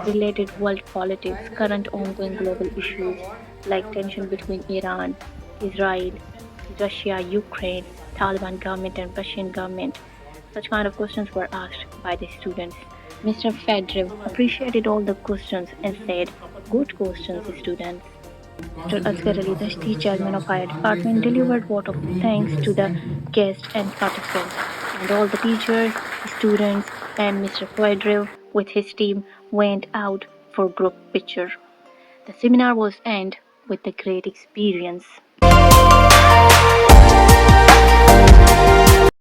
related world politics, current ongoing global issues like tension between Iran, Israel, Russia, Ukraine, Taliban government and Russian government. Such kind of questions were asked by the students. Mr. Fedorov appreciated all the questions and said, "Good questions, students." Mr. Asghar Ali Dashti, chairman of IR department, delivered vote of thanks to the guests and participants, and all the teachers, students, and Mr. Fedorov with his team went out for group picture. The seminar was end with a great experience.